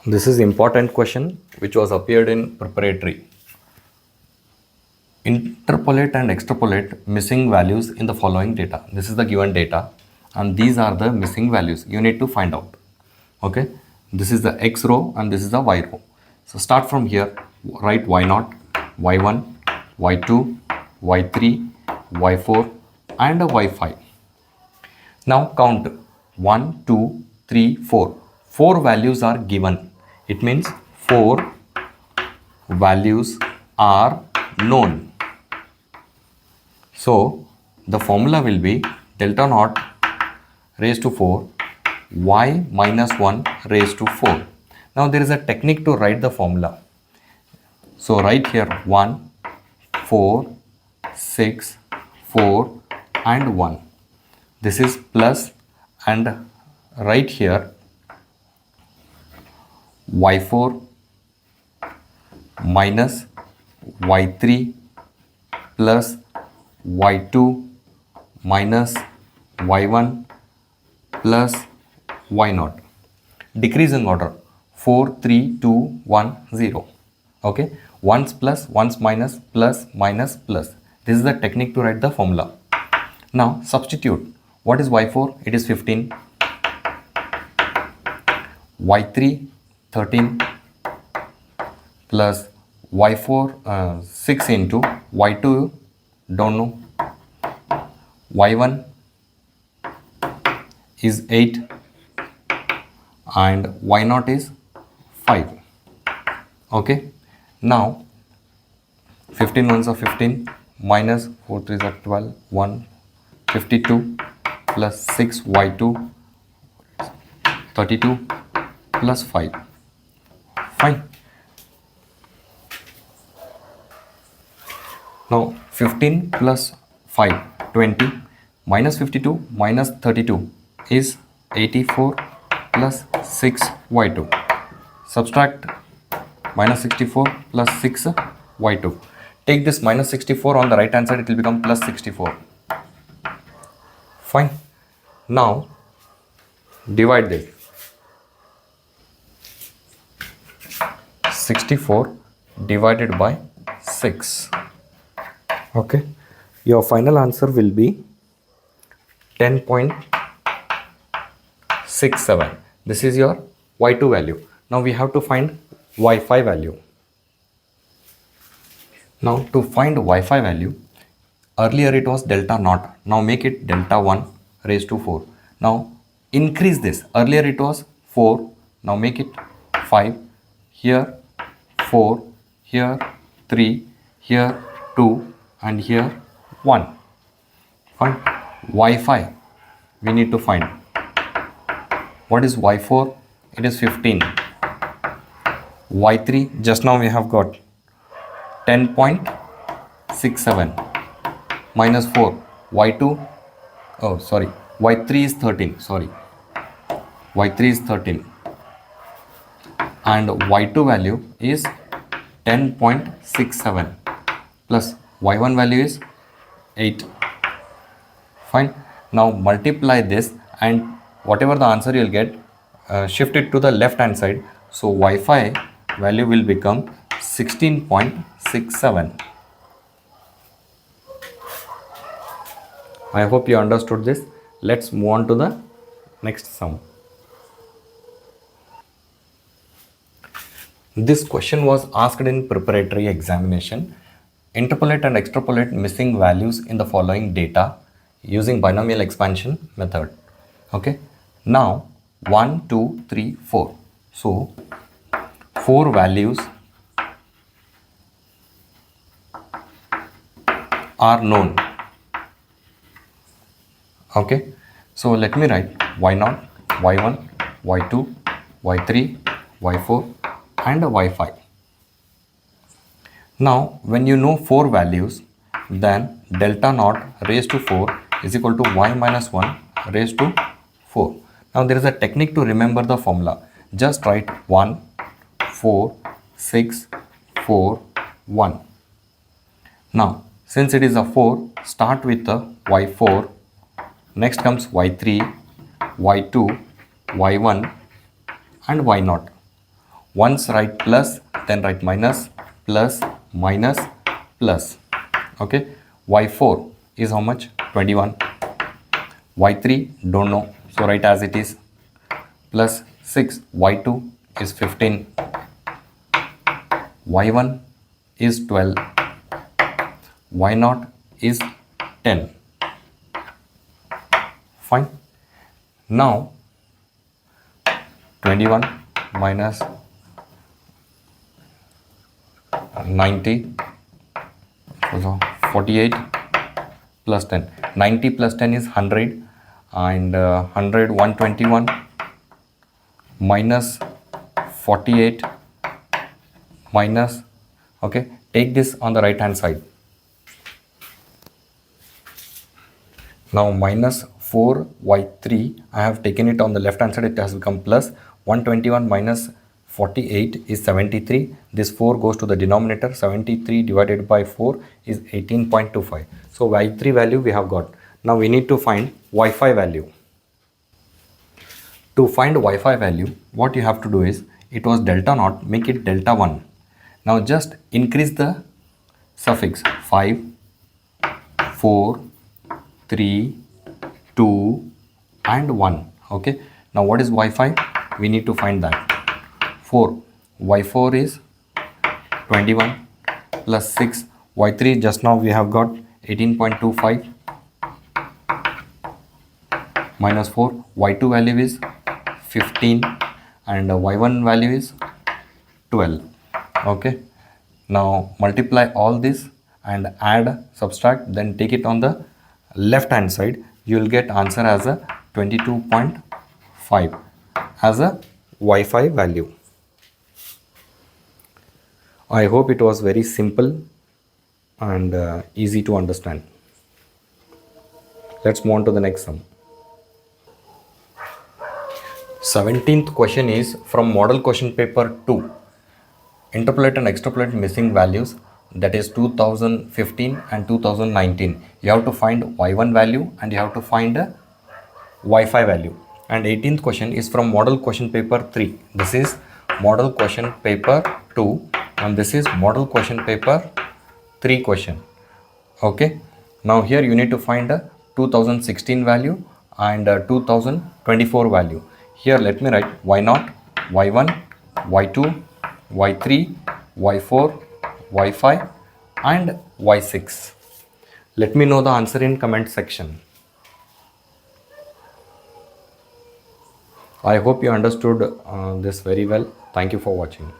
This is important question which was appeared in preparatory. Interpolate and extrapolate missing values in the following data. This is the given data and these are the missing values you need to find out. Okay, this is the x row and this is the y row. So start from here, write y0, y1, y2, y3, y4 and a y5. Now count 1, 2, 3, 4. 4 values are given. It means 4 values are known. So the formula will be delta naught raised to 4 y minus 1 raised to 4. Now there is a technique to write the formula. So write here 1, 4, 6, 4 and 1. This is plus and write here y4 minus y3 plus y2 minus y1 plus y0. Decreasing order 4, 3, 2, 1, 0. Okay, ones plus, ones minus, plus, minus, plus. This is the technique to write the formula. Now substitute. What is y4? It is 15. y3 13 plus y4 6 into y2 don't know, y1 is 8 and y0 is 5. Okay, now 15 ones are 15 minus 4 3s are 12, 1 52 plus 6 y2 32 plus 5. Fine. Now 15 plus 5 20 minus 52 minus 32 is 84 plus 6 y2. Subtract minus 64 plus 6 y2. Take this minus 64 on the right hand side, it will become plus 64. Fine. Now divide this. 64 divided by 6. Okay, your final answer will be 10.67. This is your y2 value. Now we have to find y5 value. Now to find y5 value, earlier it was delta naught. Now make it delta 1 raised to 4. Now increase this. Earlier it was 4. Now make it 5. Here 4. Here 3. Here 2. And here 1. Fine. y5 we need to find. What is y4? It is 15. y3 just now we have got 10.67 minus 4. y2, oh sorry, y3 is 13. Sorry, y3 is 13 and y2 value is 10.67 plus y1 value is 8. Fine. Now multiply this and whatever the answer you will get, shift it to the left hand side. So y5 value will become 16.67. I hope you understood this. Let's move on to the next sum. This question was asked in preparatory examination. Interpolate and extrapolate missing values in the following data using binomial expansion method. Okay, now 1 2 3 4. So 4 values are known. Okay, so let me write y0, y1, y2, y3, y4 and y5. Now when you know 4 values, then delta naught raised to 4 is equal to y minus 1 raised to 4. Now there is a technique to remember the formula. Just write 1, 4, 6, 4, 1. Now since it is a 4, start with the y4. Next comes y3, y2, y1 and y0. Once write plus, then write minus, plus, minus, plus. Okay, y4 is how much? 21. y3 don't know, so write as it is, plus 6. y2 is 15. y1 is 12. y0 is 10. Fine. Now 21 minus 90, so 48 plus 10. 90 plus 10 is 100, and 100, 121 minus 48 minus, okay, take this on the right hand side. Now minus 4y3, I have taken it on the left hand side, it has become plus. 121 minus 48 is 73. This 4 goes to the denominator. 73 divided by 4 is 18.25. So y3 value we have got. Now we need to find y5 value. To find y5 value, what you have to do is, it was delta naught, make it delta 1. Now just increase the suffix 5, 4, 3, 2 and 1. Okay, now what is y5? We need to find that. 4, y4 is 21 plus 6, y3 just now we have got 18.25 minus 4, y2 value is 15 and y1 value is 12. Okay, now multiply all this and add, subtract, then take it on the left hand side. You will get answer as a 22.5 as a y5 value. I hope it was very simple and easy to understand. Let's move on to the next sum. 17th question is from model question paper 2. Interpolate and extrapolate missing values, that is 2015 and 2019. You have to find y1 value and you have to find a y5 value. And 18th question is from model question paper 3. This is model question paper 2 and this is model question paper 3 question. Okay, now here you need to find a 2016 value and a 2024 value. Here let me write y0, y1, y2, y3, y4, y5 and y6. Let me know the answer in comment section. I hope you understood this very well. Thank you for watching.